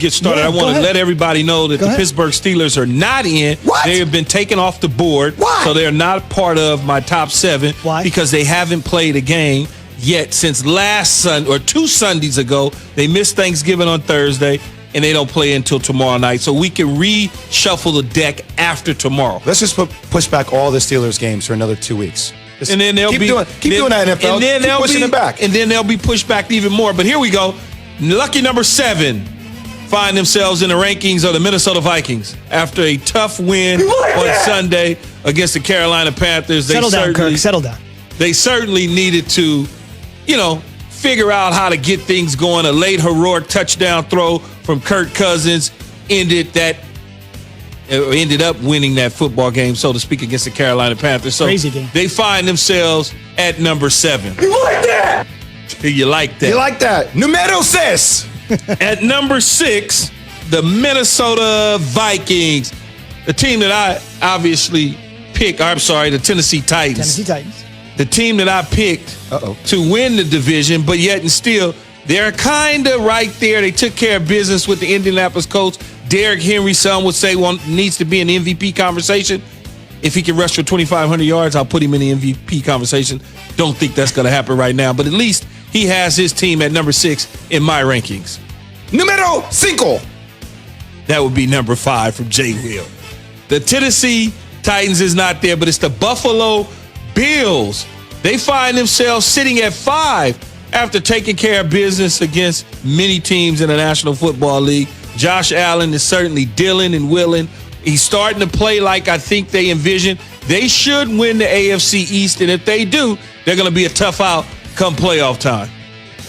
get started, I want to let everybody know that the Pittsburgh Steelers are not in. What? They have been taken off the board. Why? So they're not part of my top 7. Why? Because they haven't played a game yet since last Sunday or 2 Sundays ago. They missed Thanksgiving on Thursday, and they don't play until tomorrow night. So we can reshuffle the deck after tomorrow. Let's just push back all the Steelers games for another 2 weeks. Just And then they'll keep be doing that, NFL. And then keep they'll pushing be, it back. And then they'll be pushed back even more. But here we go. Lucky number 7 find themselves in the rankings of the Minnesota Vikings after a tough win on Sunday against the Carolina Panthers. Settle down, Kirk. Settle down. They certainly needed to, figure out how to get things going. A late heroic touchdown throw from Kirk Cousins ended up winning that football game, so to speak, against the Carolina Panthers. So crazy game. They find themselves at number 7. You like that? You like that? You like that? Numero 6. At number 6, the Minnesota Vikings, the team that I obviously picked. The Tennessee Titans. Tennessee Titans. The team that I picked to win the division, but yet and still, they're kind of right there. They took care of business with the Indianapolis Colts. Derrick Henry, some would say, needs to be in the MVP conversation. If he can rush for 2,500 yards, I'll put him in the MVP conversation. Don't think that's going to happen right now, but at least he has his team at number 6 in my rankings. Numero 5. That would be number 5 from Jay Will. The Tennessee Titans is not there, but it's the Buffalo Bills. They find themselves sitting at 5 after taking care of business against many teams in the National Football League. Josh Allen is certainly dealing and willing. He's starting to play like I think they envision. They should win the AFC East, and if they do, they're going to be a tough out come playoff time.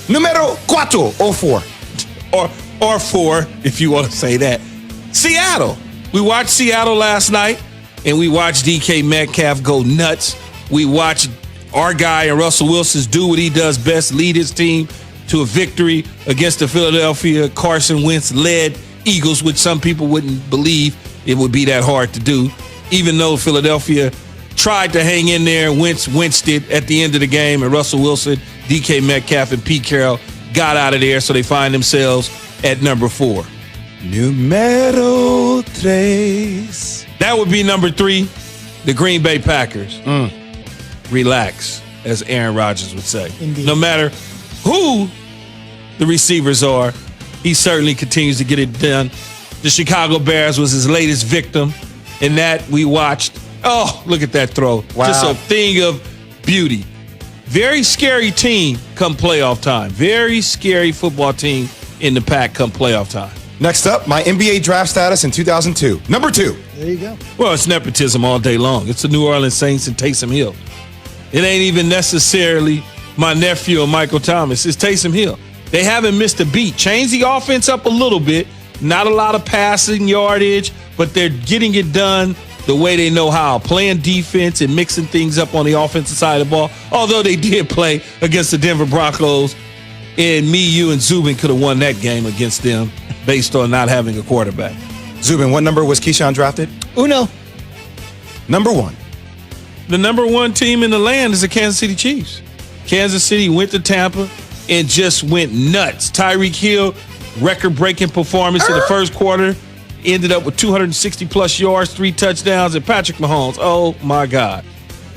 Numero 4 or 4. Or 4, if you want to say that. Seattle. We watched Seattle last night, and we watched DK Metcalf go nuts. We watched our guy and Russell Wilson do what he does best, lead his team to a victory against the Philadelphia Carson Wentz-led Eagles, which some people wouldn't believe it would be that hard to do, even though Philadelphia tried to hang in there. Wentz did at the end of the game, and Russell Wilson, DK Metcalf, and Pete Carroll got out of there, so they find themselves at number 4. Numero 3. That would be number 3, the Green Bay Packers. Relax, as Aaron Rodgers would say. Indeed. No matter who the receivers are, he certainly continues to get it done. The Chicago Bears was his latest victim, and that we watched. Oh, look at that throw. Wow. Just a thing of beauty. Very scary team come playoff time. Very scary football team in the pack come playoff time. Next up, my NBA draft status in 2002. Number 2. There you go. Well, it's nepotism all day long. It's the New Orleans Saints and Taysom Hill. It ain't even necessarily my nephew or Michael Thomas. It's Taysom Hill. They haven't missed a beat. Change the offense up a little bit. Not a lot of passing yardage, but they're getting it done the way they know how, playing defense and mixing things up on the offensive side of the ball. Although they did play against the Denver Broncos, and you and Zubin could have won that game against them based on not having a quarterback. Zubin, what number was Keyshawn drafted? Uno. Number 1. The number 1 team in the land is the Kansas City Chiefs. Kansas City went to Tampa and just went nuts. Tyreek Hill, record-breaking performance in the first quarter, ended up with 260-plus yards, 3 touchdowns, and Patrick Mahomes. Oh, my God.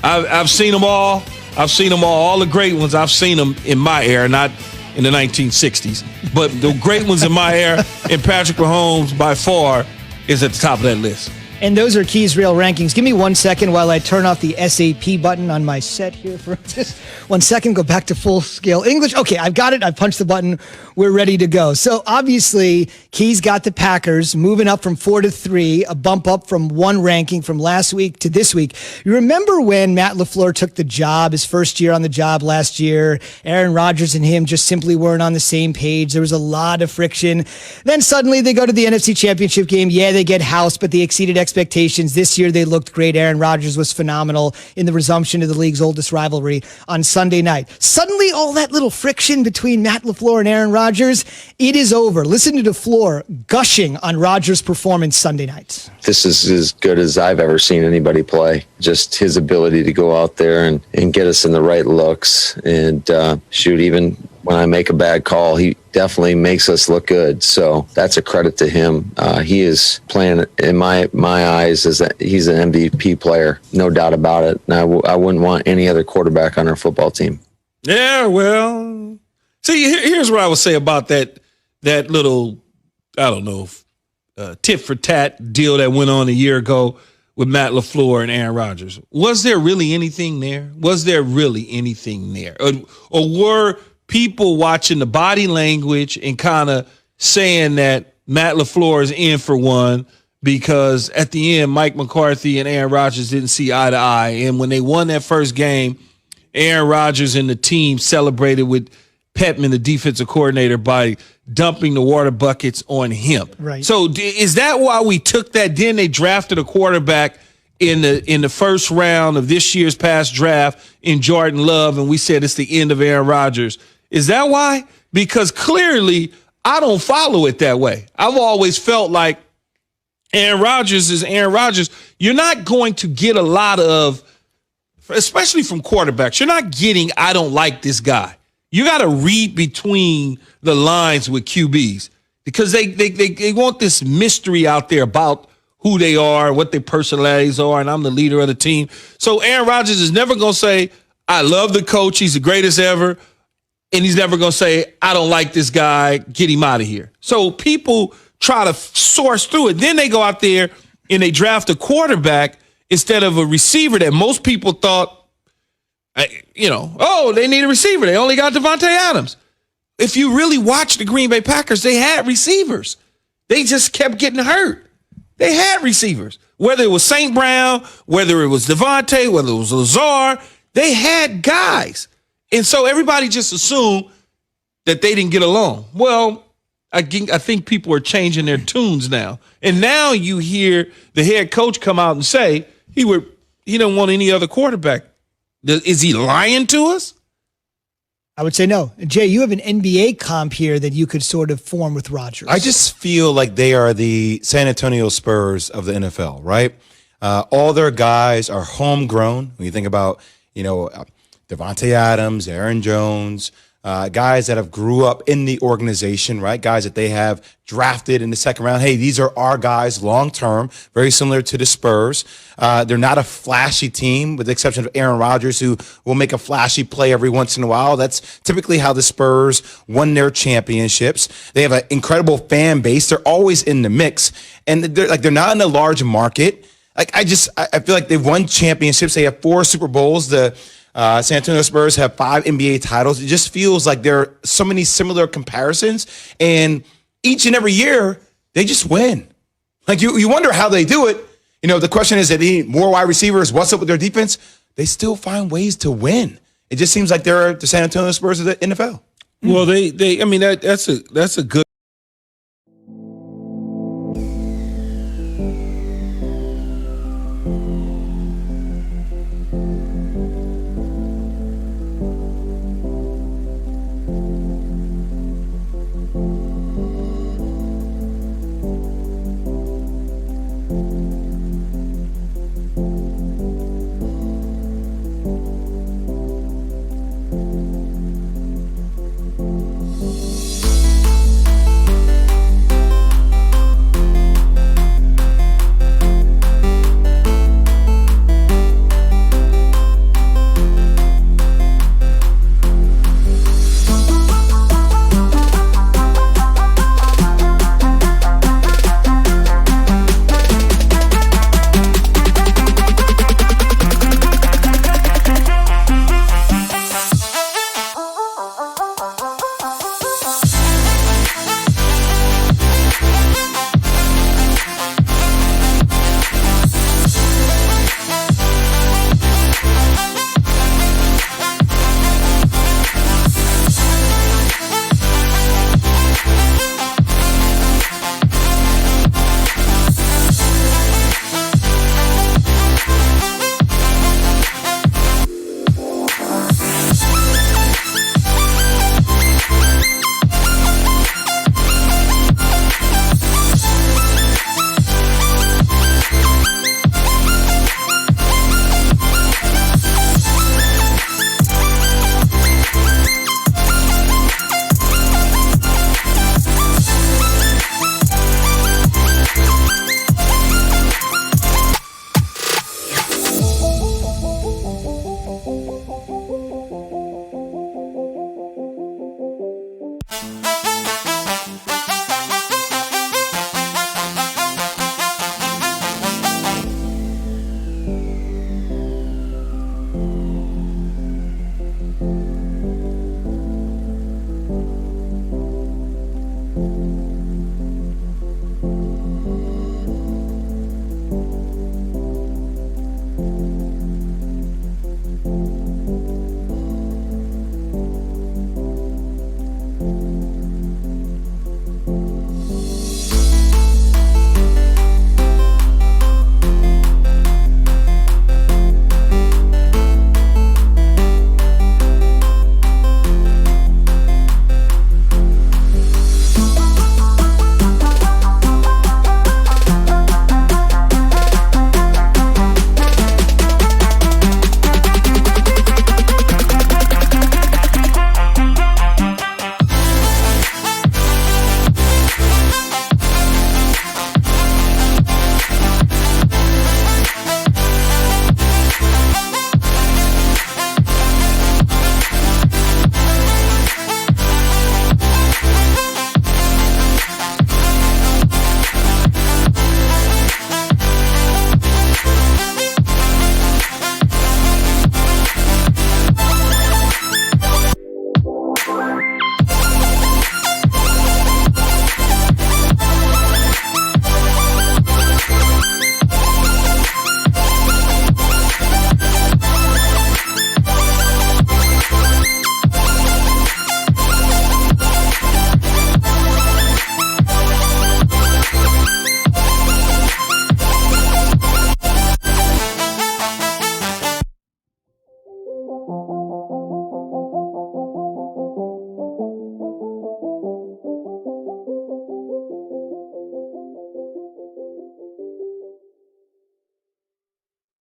I've seen them all. I've seen them all the great ones. I've seen them in my era, not in the 1960s. But the great ones in my era, and Patrick Mahomes, by far, is at the top of that list. And those are Keys Real Rankings. Give me 1 second while I turn off the SAP button on my set here for just 1 second. Go back to full scale English. Okay, I've got it. I punched the button. We're ready to go. So obviously, Keys got the Packers moving up from 4 to 3, a bump up from 1 ranking from last week to this week. You remember when Matt LaFleur took the job, his first year on the job last year? Aaron Rodgers and him just simply weren't on the same page. There was a lot of friction. Then suddenly they go to the NFC Championship game. Yeah, they get housed, but they exceeded expectations. This year they looked great. Aaron Rodgers was phenomenal in the resumption of the league's oldest rivalry on Sunday night. Suddenly all that little friction between Matt LaFleur and Aaron Rodgers, it is over. Listen to LaFleur gushing on Rodgers' performance Sunday night. This is as good as I've ever seen anybody play. Just his ability to go out there and get us in the right looks and shoot, even when I make a bad call, he definitely makes us look good. So that's a credit to him. He is playing, in my eyes, is that he's an MVP player, no doubt about it. And I wouldn't want any other quarterback on our football team. Yeah, well, see, here's what I would say about that little, I don't know, tit for tat deal that went on a year ago with Matt LaFleur and Aaron Rodgers. Was there really anything there? Or were people watching the body language and kind of saying that Matt LaFleur is in for one because at the end, Mike McCarthy and Aaron Rodgers didn't see eye to eye. And when they won that first game, Aaron Rodgers and the team celebrated with Petman, the defensive coordinator, by dumping the water buckets on him. Right. So is that why we took that? Then they drafted a quarterback in the first round of this year's past draft in Jordan Love, and we said it's the end of Aaron Rodgers. Is that why? Because clearly I don't follow it that way. I've always felt like Aaron Rodgers is Aaron Rodgers. You're not going to get a lot of, especially from quarterbacks, you're not getting, I don't like this guy. You got to read between the lines with QBs because they want this mystery out there about who they are, what their personalities are, and I'm the leader of the team. So Aaron Rodgers is never going to say, I love the coach, he's the greatest ever, and he's never going to say, I don't like this guy, get him out of here. So people try to source through it. Then they go out there and they draft a quarterback instead of a receiver that most people thought, they need a receiver. They only got Devontae Adams. If you really watch the Green Bay Packers, they had receivers. They just kept getting hurt. They had receivers. Whether it was St. Brown, whether it was Devontae, whether it was Lazar, they had guys. And so everybody just assumed that they didn't get along. Well, I think people are changing their tunes now. And now you hear the head coach come out and say he don't want any other quarterback. Is he lying to us? I would say no. Jay, you have an NBA comp here that you could sort of form with Rodgers. I just feel like they are the San Antonio Spurs of the NFL, right? All their guys are homegrown. When you think about, Devontae Adams, Aaron Jones, guys that have grew up in the organization, right? Guys that they have drafted in the second round. Hey, these are our guys long-term, very similar to the Spurs. They're not a flashy team with the exception of Aaron Rodgers, who will make a flashy play every once in a while. That's typically how the Spurs won their championships. They have an incredible fan base. They're always in the mix, and they're not in a large market. I feel like they've won championships. They have 4 Super Bowls. The San Antonio Spurs have 5 NBA titles. It just feels like there are so many similar comparisons, and each and every year they just win. Like you wonder how they do it. The question is, they need more wide receivers. What's up with their defense? They still find ways to win. It just seems like they're the San Antonio Spurs of the NFL. Well, that's a good